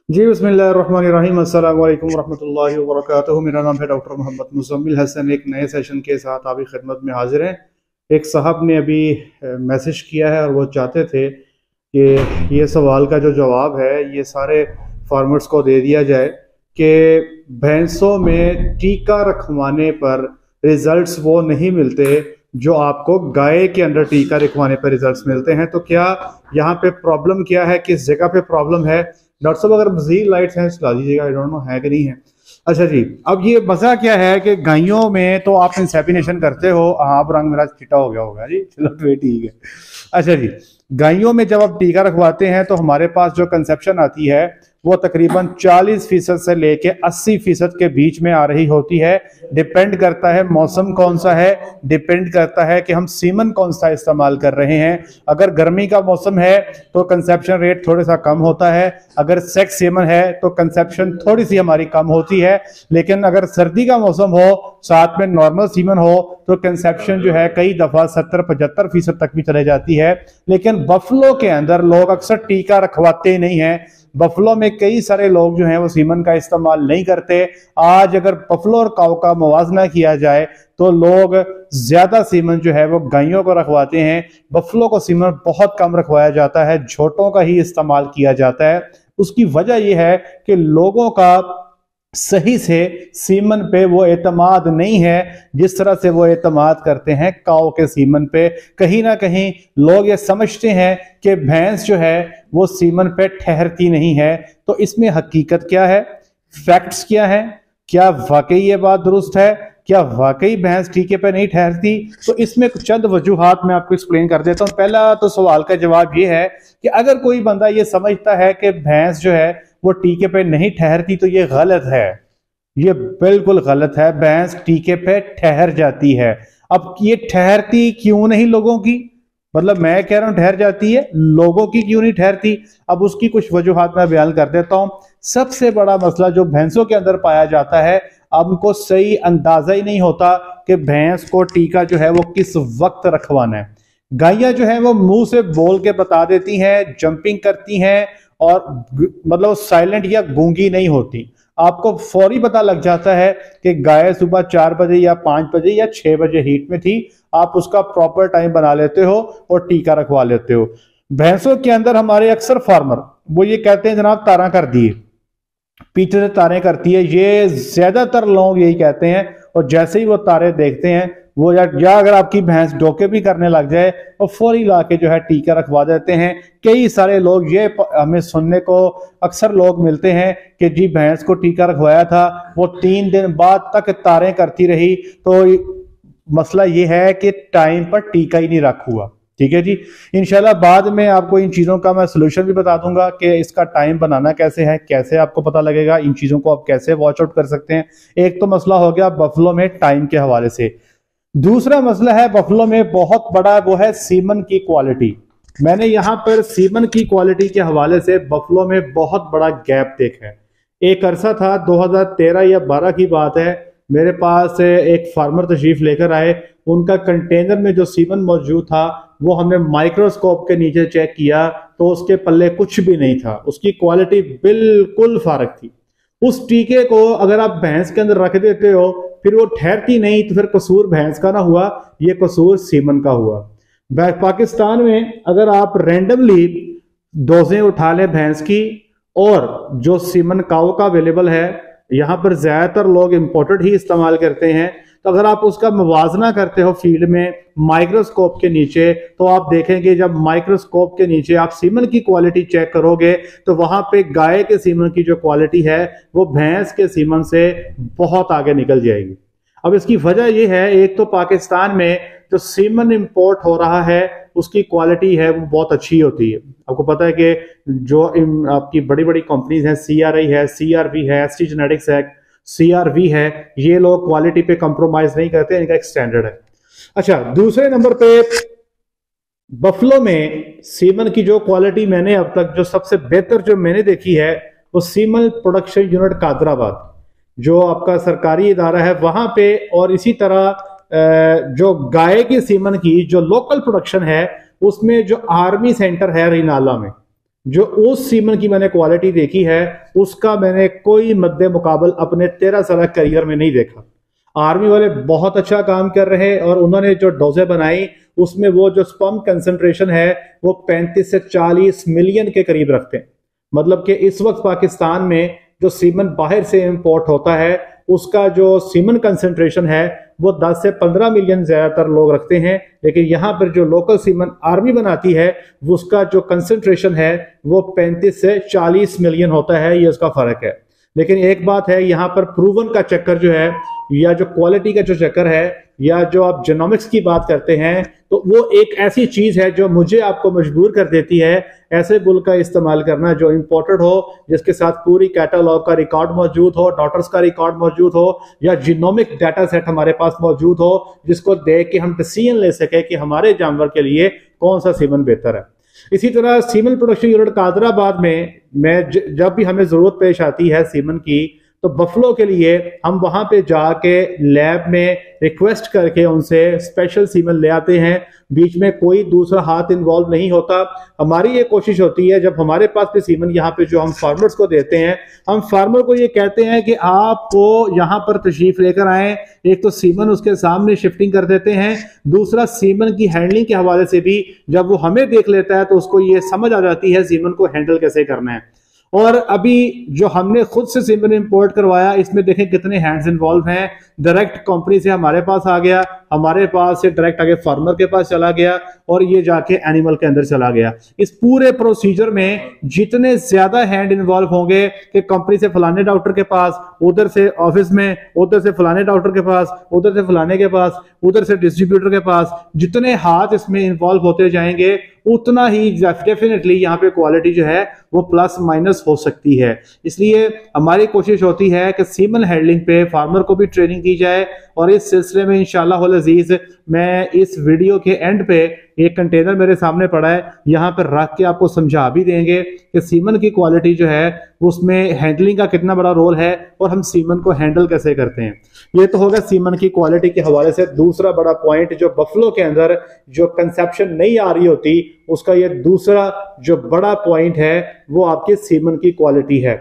जी बिस्मिल्लाहिर्रहमानिर्रहीम अस्सलाम वालेकुम रहमतुल्लाहि व बरकातुहू। मेरा नाम है डॉक्टर मोहम्मद मुज़म्मिल हसन। एक नए सेशन के साथ आपकी खिदमत में हाजिर हैं। एक साहब ने अभी मैसेज किया है और वो चाहते थे कि ये सवाल का जो जवाब है ये सारे फार्मर्स को दे दिया जाए कि भैंसों में टीका रखवाने पर रिजल्ट्स वो नहीं मिलते जो आपको गाय के अंदर टीका रखवाने पर रिजल्ट्स मिलते हैं। तो क्या यहाँ पे प्रॉब्लम क्या है, किस जगह पे प्रॉब्लम है? डॉक्टर साहब अगर मजीद लाइट्स हैं चला दीजिएगा, आई डोंट नो है कि नहीं है। अच्छा जी, अब ये मजा क्या है कि गायों में तो आप इंसेमिनेशन करते हो। हाँ, अब रंग मेरा चिट्टा हो गया होगा जी, चलो तो ठीक है। अच्छा जी, गायों में जब आप टीका रखवाते हैं तो हमारे पास जो कंसेप्शन आती है वो तकरीबन 40% से लेके 80% के बीच में आ रही होती है। डिपेंड करता है मौसम कौन सा है, डिपेंड करता है कि हम सीमन कौन सा इस्तेमाल कर रहे हैं। अगर गर्मी का मौसम है तो कंसेप्शन रेट थोड़ा सा कम होता है, अगर सेक्स सीमन है तो कंसेप्शन थोड़ी सी हमारी कम होती है। लेकिन अगर सर्दी का मौसम हो, साथ में नॉर्मल सीमन हो, तो कंसेप्शन जो है कई दफा 70-75% तक भी चले जाती है। लेकिन बफलो के अंदर लोग अक्सर टीका रखवाते नहीं है। बफलो में कई सारे लोग जो हैं वो सीमन का इस्तेमाल नहीं करते। आज अगर बफलो और काऊ का मुवाजना किया जाए तो लोग ज्यादा सीमन जो है वो गायों को रखवाते हैं। बफलो को सीमन बहुत कम रखवाया जाता है, झोटों का ही इस्तेमाल किया जाता है। उसकी वजह यह है कि लोगों का सही से सीमन पे वो एतमाद नहीं है जिस तरह से वो एतमाद करते हैं काऊ के सीमन पे। कहीं ना कहीं लोग ये समझते हैं कि भैंस जो है वो सीमन पे ठहरती नहीं है। तो इसमें हकीकत क्या है, फैक्ट्स क्या है, क्या वाकई ये बात दुरुस्त है, क्या वाकई भैंस टीके पे नहीं ठहरती? तो इसमें चंद वजूहात मैं आपको एक्सप्लेन कर देता हूं। पहला तो सवाल का जवाब ये है कि अगर कोई बंदा ये समझता है कि भैंस जो है वो टीके पे नहीं ठहरती तो ये गलत है। ये बिल्कुल गलत है, भैंस टीके पे ठहर जाती है। अब ये ठहरती क्यों नहीं लोगों की, मतलब मैं कह रहा हूं ठहर जाती है, लोगों की क्यों नहीं ठहरती? अब उसकी कुछ वजूहात मैं बयान कर देता हूं। सबसे बड़ा मसला जो भैंसों के अंदर पाया जाता है, अब उनको सही अंदाजा ही नहीं होता कि भैंस को टीका जो है वो किस वक्त रखवाना है। गायें जो है वो मुंह से बोल के बता देती हैं, जंपिंग करती हैं और मतलब साइलेंट या गूंगी नहीं होती। आपको फौरी पता लग जाता है कि गाय सुबह 4 बजे या 5 बजे या 6 बजे हीट में थी। आप उसका प्रॉपर टाइम बना लेते हो और टीका रखवा लेते हो। भैंसों के अंदर हमारे अक्सर फार्मर वो ये कहते हैं जनाब तारा कर दिए, पीछे से तारे करती है, ये ज्यादातर लोग यही कहते हैं। और जैसे ही वो तारे देखते हैं वो या अगर आपकी भैंस डोके भी करने लग जाए और फौरी ला के जो है टीका रखवा देते हैं। कई सारे लोग ये हमें सुनने को अक्सर लोग मिलते हैं कि जी भैंस को टीका रखवाया था, वो 3 दिन बाद तक तारे करती रही। तो मसला ये है कि टाइम पर टीका ही नहीं रख हुआ। ठीक है जी, इंशाल्लाह बाद में आपको इन चीज़ों का मैं सोल्यूशन भी बता दूंगा कि इसका टाइम बनाना कैसे है, कैसे आपको पता लगेगा, इन चीज़ों को आप कैसे वॉच आउट कर सकते हैं। एक तो मसला हो गया बफलो में टाइम के हवाले से। दूसरा मसला है बफलो में बहुत बड़ा, वो है सीमन की क्वालिटी। मैंने यहां पर सीमन की क्वालिटी के हवाले से बफलो में बहुत बड़ा गैप देखा है। एक अरसा था 2013 या 12 की बात है, मेरे पास एक फार्मर तशरीफ लेकर आए। उनका कंटेनर में जो सीमन मौजूद था वो हमने माइक्रोस्कोप के नीचे चेक किया तो उसके पल्ले कुछ भी नहीं था, उसकी क्वालिटी बिल्कुल फारक थी। उस टीके को अगर आप भैंस के अंदर रख देते हो फिर वो ठहरती नहीं, तो फिर कसूर भैंस का ना हुआ, ये कसूर सीमन का हुआ। पाकिस्तान में अगर आप रैंडमली डोजें उठा लें भैंस की और जो सीमन काऊ का अवेलेबल है, यहाँ पर ज्यादातर लोग इंपोर्टेड ही इस्तेमाल करते हैं। तो अगर आप उसका मुवाजना करते हो फील्ड में माइक्रोस्कोप के नीचे तो आप देखेंगे जब माइक्रोस्कोप के नीचे आप सीमन की क्वालिटी चेक करोगे तो वहां पे गाय के सीमन की जो क्वालिटी है वो भैंस के सीमन से बहुत आगे निकल जाएगी। अब इसकी वजह यह है, एक तो पाकिस्तान में जो सीमन इंपोर्ट हो रहा है उसकी क्वालिटी है वो बहुत अच्छी होती है। आपको पता है कि जो आपकी बड़ी बड़ी कंपनीज हैं, CRI है, CRV है, ST जेनेटिक्स है, CRV है, ये लोग क्वालिटी पे कंप्रोमाइज नहीं करते, इनका एक स्टैंडर्ड है। अच्छा, दूसरे नंबर पे बफलो में सीमन की जो क्वालिटी मैंने अब तक जो सबसे बेहतर जो मैंने देखी है वो सीमन प्रोडक्शन यूनिट कादराबाद जो आपका सरकारी इदारा है वहां पे, और इसी तरह जो गाय की सीमन की जो लोकल प्रोडक्शन है उसमें जो आर्मी सेंटर है रिनाला में, जो उस सीमन की मैंने क्वालिटी देखी है उसका मैंने कोई मद्दे मुकाबल अपने 13 साल करियर में नहीं देखा। आर्मी वाले बहुत अच्छा काम कर रहे हैं और उन्होंने जो डोजें बनाई उसमें वो जो स्पर्म कंसंट्रेशन है वो 35 से 40 मिलियन के करीब रखते हैं। मतलब कि इस वक्त पाकिस्तान में जो सीमन बाहर से इंपोर्ट होता है उसका जो सीमन कंसंट्रेशन है वो 10 से 15 मिलियन ज्यादातर लोग रखते हैं, लेकिन यहाँ पर जो लोकल सीमन आर्मी बनाती है उसका जो कंसंट्रेशन है वो 35 से 40 मिलियन होता है। ये उसका फर्क है। लेकिन एक बात है, यहाँ पर प्रूवन का चक्कर जो है या जो क्वालिटी का जो चक्कर है या जो आप जेनोमिक्स की बात करते हैं तो वो एक ऐसी चीज है जो मुझे आपको मजबूर कर देती है ऐसे बुल का इस्तेमाल करना जो इंपोर्टेड हो, जिसके साथ पूरी कैटलॉग का रिकॉर्ड मौजूद हो, डॉटर्स का रिकॉर्ड मौजूद हो या जीनोमिक डाटा सेट हमारे पास मौजूद हो जिसको देख के हम डिसीजन ले सके कि हमारे जानवर के लिए कौन सा सीमन बेहतर है। इसी तरह सीमन प्रोडक्शन यूनिट कादराबाद में जब भी हमें जरूरत पेश आती है सीमन की तो बफलो के लिए हम वहां पे जाके लैब में रिक्वेस्ट करके उनसे स्पेशल सीमन ले आते हैं। बीच में कोई दूसरा हाथ इन्वॉल्व नहीं होता। हमारी ये कोशिश होती है जब हमारे पास भी सीमन यहाँ पे जो हम फार्मर्स को देते हैं, हम फार्मर को ये कहते हैं कि आपको यहाँ पर तशरीफ लेकर आए। एक तो सीमन उसके सामने शिफ्टिंग कर देते हैं, दूसरा सीमन की हैंडलिंग के हवाले से भी जब वो हमें देख लेता है तो उसको ये समझ आ जाती है सीमन को हैंडल कैसे करना है। और अभी जो हमने खुद से सीमन इंपोर्ट करवाया इसमें देखें कितने हैंड्स इन्वॉल्व हैं। डायरेक्ट कंपनी से हमारे पास आ गया, हमारे पास से डायरेक्ट आगे फार्मर के पास चला गया और ये जाके एनिमल के अंदर चला गया। इस पूरे प्रोसीजर में जितने ज्यादा हैंड इन्वॉल्व होंगे कि कंपनी से फलाने डॉक्टर के पास, उधर से ऑफिस में, उधर से फलाने डॉक्टर के पास, उधर से फलाने के पास, उधर से डिस्ट्रीब्यूटर के पास, जितने हाथ इसमें इन्वॉल्व होते जाएंगे उतना ही डेफिनेटली यहाँ पे क्वालिटी जो है वो प्लस माइनस हो सकती है। इसलिए हमारी कोशिश होती है कि सीमन हैंडलिंग पे फार्मर को भी ट्रेनिंग दी जाए और इस सिलसिले में इंशाअल्लाह अजीज मैं इस वीडियो के एंड पे एक कंटेनर मेरे सामने पड़ा है, यहाँ पर रख के आपको समझा भी देंगे कि सीमन की क्वालिटी जो है उसमें हैंडलिंग का कितना बड़ा रोल है और हम सीमन को हैंडल कैसे करते हैं। ये तो होगा सीमन की क्वालिटी के हवाले से। दूसरा बड़ा पॉइंट जो बफलो के अंदर जो कंसेप्शन नहीं आ रही होती उसका ये दूसरा जो बड़ा पॉइंट है वो आपके सीमन की क्वालिटी है।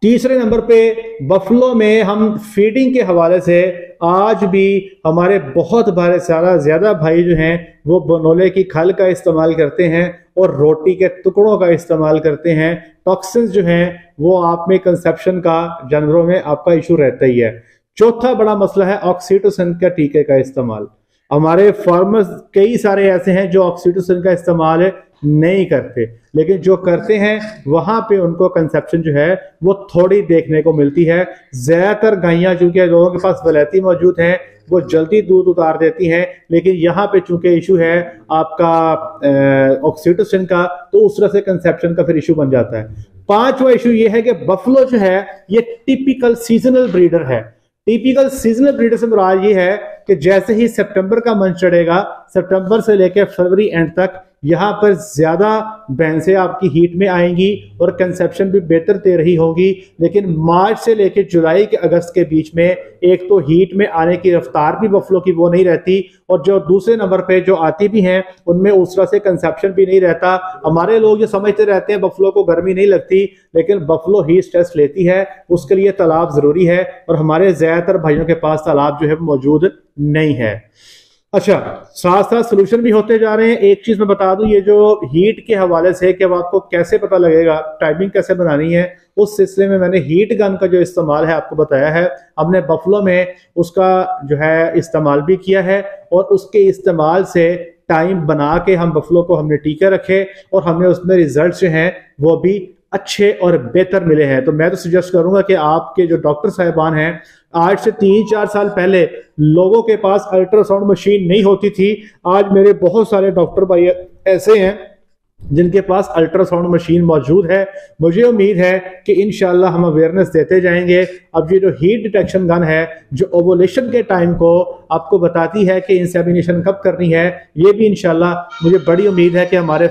तीसरे नंबर पे बफलो में हम फीडिंग के हवाले से आज भी हमारे बहुत ज्यादा भाई जो हैं वो बनोले की खल का इस्तेमाल करते हैं और रोटी के टुकड़ों का इस्तेमाल करते हैं। टॉक्सिन्स जो हैं वो आप में कंसेप्शन का जानवरों में आपका इशू रहता ही है। चौथा बड़ा मसला है ऑक्सीटोसिन का टीके का इस्तेमाल। हमारे फार्मर्स कई सारे ऐसे हैं जो ऑक्सीटोसिन का इस्तेमाल नहीं करते, लेकिन जो करते हैं वहां पे उनको कंसेप्शन जो है वो थोड़ी देखने को मिलती है। ज्यादातर गायें चूंकि लोगों के पास वलैती मौजूद है वो जल्दी दूध उतार देती हैं, लेकिन यहाँ पे चूंकि इशू है आपका ऑक्सीटोसिन का तो उस तरह से कंसेप्शन का फिर इशू बन जाता है। पांचवा इशू ये है कि बफलो जो है ये टिपिकल सीजनल ब्रीडर है। टिपिकल सीजनल ब्रीडर से मुराद ये है कि जैसे ही सितंबर का मंथ चढ़ेगा, सितंबर से लेकर फरवरी एंड तक यहाँ पर ज्यादा भैंसें आपकी हीट में आएंगी और कंसेप्शन भी बेहतर दे रही होगी। लेकिन मार्च से लेकर जुलाई के अगस्त के बीच में एक तो हीट में आने की रफ्तार भी बफलो की वो नहीं रहती और जो दूसरे नंबर पे जो आती भी हैं उनमें उस तरह से कंसेप्शन भी नहीं रहता। हमारे लोग ये समझते रहते हैं बफलो को गर्मी नहीं लगती, लेकिन बफलो हीट स्ट्रेस लेती है, उसके लिए तालाब जरूरी है और हमारे ज्यादातर भाइयों के पास तालाब जो है मौजूद नहीं है। अच्छा, साथ साथ सोल्यूशन भी होते जा रहे हैं। एक चीज मैं बता दूं, ये जो हीट के हवाले से कि अब आपको कैसे पता लगेगा, टाइमिंग कैसे बनानी है, उस सिलसिले में मैंने हीट गन का जो इस्तेमाल है आपको बताया है। हमने बफलो में उसका जो है इस्तेमाल भी किया है और उसके इस्तेमाल से टाइम बना के हम बफलो को हमने टीके रखे और हमने उसमें रिजल्ट जो हैं वो भी अच्छे और बेहतर मिले हैं। तो मैं तो सजेस्ट करूंगा कि आपके जो डॉक्टर साहिबान हैं, आज से 3-4 साल पहले लोगों के पास अल्ट्रासाउंड मशीन नहीं होती थी। आज मेरे बहुत सारे डॉक्टर भाई ऐसे हैं जिनके पास अल्ट्रासाउंड मशीन मौजूद है। मुझे उम्मीद है कि इंशाल्लाह हम अवेयरनेस देते जाएंगे। अब ये जो हीट डिटेक्शन गन है जो ओवुलेशन के टाइम को आपको बताती है कि इंसेमिनेशन कब करनी है, ये भी इंशाल्लाह मुझे बड़ी उम्मीद है कि हमारे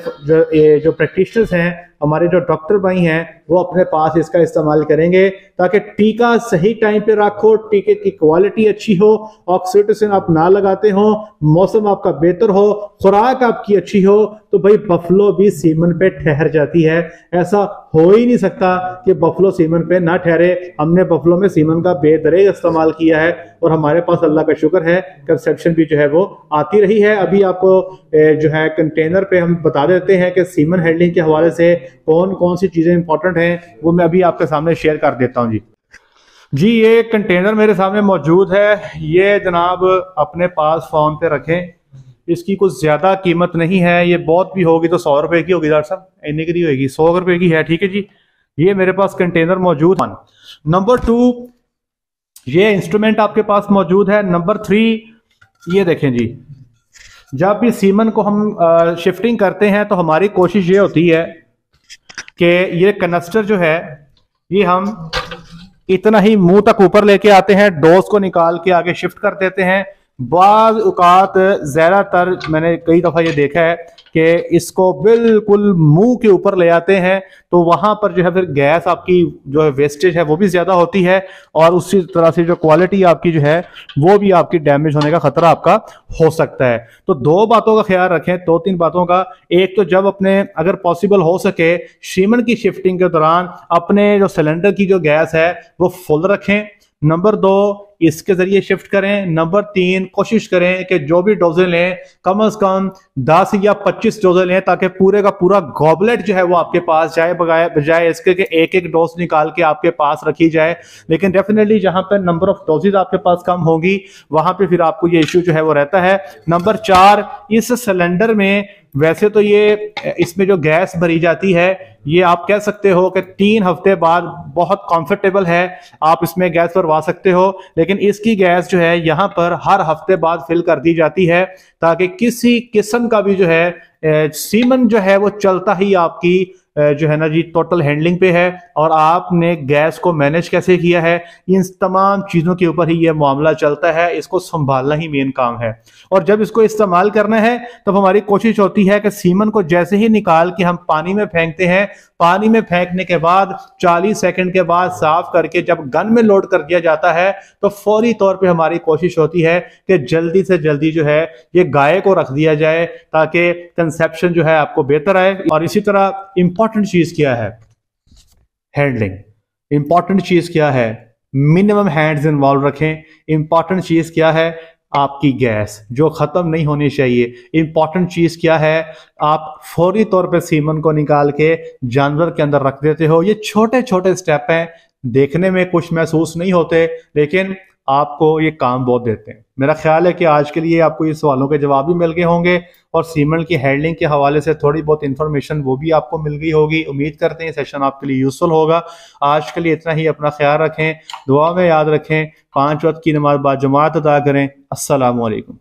जो प्रैक्टिशनर्स हैं, हमारे जो डॉक्टर भाई हैं वो अपने पास इसका इस्तेमाल करेंगे, ताकि टीका सही टाइम पे रखो, टीके की क्वालिटी अच्छी हो, ऑक्सीटोसिन आप ना लगाते हो, मौसम आपका बेहतर हो, खुराक आपकी अच्छी हो, तो भाई बफलो भी सीमन पे ठहर जाती है। ऐसा हो ही नहीं सकता कि बफलो सीमन पे ना ठहरे। हमने बफलो में सीमन का बेदरेग इस्तेमाल किया है और हमारे पास अल्लाह का शुक्र है कंसेप्शन भी जो है वो आती रही है। अभी आपको जो है कंटेनर पे हम बता देते हैं कि सीमन हैंडलिंग के हवाले से कौन कौन सी चीजें इंपॉर्टेंट हैं, वो मैं अभी आपके सामने शेयर कर देता हूं जी। ये कंटेनर मेरे सामने मौजूद है, ये जनाब अपने पास फोन पे रखें। इसकी कुछ ज्यादा कीमत नहीं है, ये बहुत भी होगी तो 100 रुपए की होगी डॉक्टर साहब, इतनी की नहीं होगी, 100 रुपए की है, ठीक है जी। ये मेरे पास कंटेनर मौजूद है। नंबर 2, ये इंस्ट्रूमेंट आपके पास मौजूद है। नंबर 3, ये देखें जी, जब भी सीमन को हम शिफ्टिंग करते हैं तो हमारी कोशिश ये होती है कि ये कनस्टर जो है ये हम इतना ही मुंह तक ऊपर लेके आते हैं, डोज को निकाल के आगे शिफ्ट कर देते हैं। बाज़ औक़ात ज़्यादातर मैंने कई दफ़ा ये देखा है कि इसको बिल्कुल मुंह के ऊपर ले आते हैं, तो वहां पर जो है फिर गैस आपकी जो है वेस्टेज है वो भी ज्यादा होती है, और उसी तरह से जो क्वालिटी आपकी जो है वो भी आपकी डैमेज होने का खतरा आपका हो सकता है। तो 2 बातों का ख्याल रखें, 2-3 बातों का। एक तो जब अपने अगर पॉसिबल हो सके सीमन की शिफ्टिंग के दौरान अपने जो सिलेंडर की जो गैस है वो फुल रखें। नंबर 2, इसके जरिए शिफ्ट करें। नंबर 3, कोशिश करें कि जो भी डोजें लें कम से कम 10 या 25 डोजें लें, ताकि पूरे का पूरा गॉबलेट जो है वो आपके पास जाए, बजाय इसके कि एक एक डोज निकाल के आपके पास रखी जाए। लेकिन डेफिनेटली जहां पर नंबर ऑफ डोजेज आपके पास कम होगी वहां पे फिर आपको ये इश्यू जो है वो रहता है। नंबर 4, इस सिलेंडर में वैसे तो ये इसमें जो गैस भरी जाती है ये आप कह सकते हो कि 3 हफ्ते बाद बहुत कंफर्टेबल है, आप इसमें गैस भरवा सकते हो, लेकिन इसकी गैस जो है यहाँ पर हर हफ्ते बाद फिल कर दी जाती है, ताकि किसी किस्म का भी जो है सीमन जो है वो चलता ही आपकी जो है ना जी टोटल हैंडलिंग पे है। और आपने गैस को मैनेज कैसे किया है, इन तमाम चीजों के ऊपर ही ये मामला चलता है, इसको संभालना ही मेन काम है। और जब इसको इस्तेमाल करना है तब हमारी कोशिश होती है कि सीमन को जैसे ही निकाल के हम पानी में फेंकते हैं, पानी में फेंकने के बाद 40 सेकंड के बाद साफ करके जब गन में लोड कर दिया जाता है तो फौरी तौर पे हमारी कोशिश होती है कि जल्दी से जल्दी जो है ये गाय को रख दिया जाए, ताकि कंसेप्शन जो है आपको बेहतर आए। और इसी तरह इंपॉर्टेंट चीज क्या है, हैंडलिंग। इंपॉर्टेंट चीज क्या है, मिनिमम हैंड्स इन्वॉल्व रखें। इंपॉर्टेंट चीज क्या है, आपकी गैस जो खत्म नहीं होनी चाहिए। इंपॉर्टेंट चीज क्या है, आप फौरी तौर पे सीमन को निकाल के जानवर के अंदर रख देते हो। ये छोटे छोटे स्टेप हैं, देखने में कुछ महसूस नहीं होते, लेकिन आपको ये काम बहुत देते हैं। मेरा ख्याल है कि आज के लिए आपको ये सवालों के जवाब भी मिल गए होंगे, और सीमन की हैंडलिंग के हवाले से थोड़ी बहुत इंफॉर्मेशन वो भी आपको मिल गई होगी। उम्मीद करते हैं सेशन आपके लिए यूजफुल होगा। आज के लिए इतना ही, अपना ख्याल रखें, दुआ में याद रखें, 5 वक्त की नमाज बाद जमात अदा करें। अस्सलामु अलैकुम।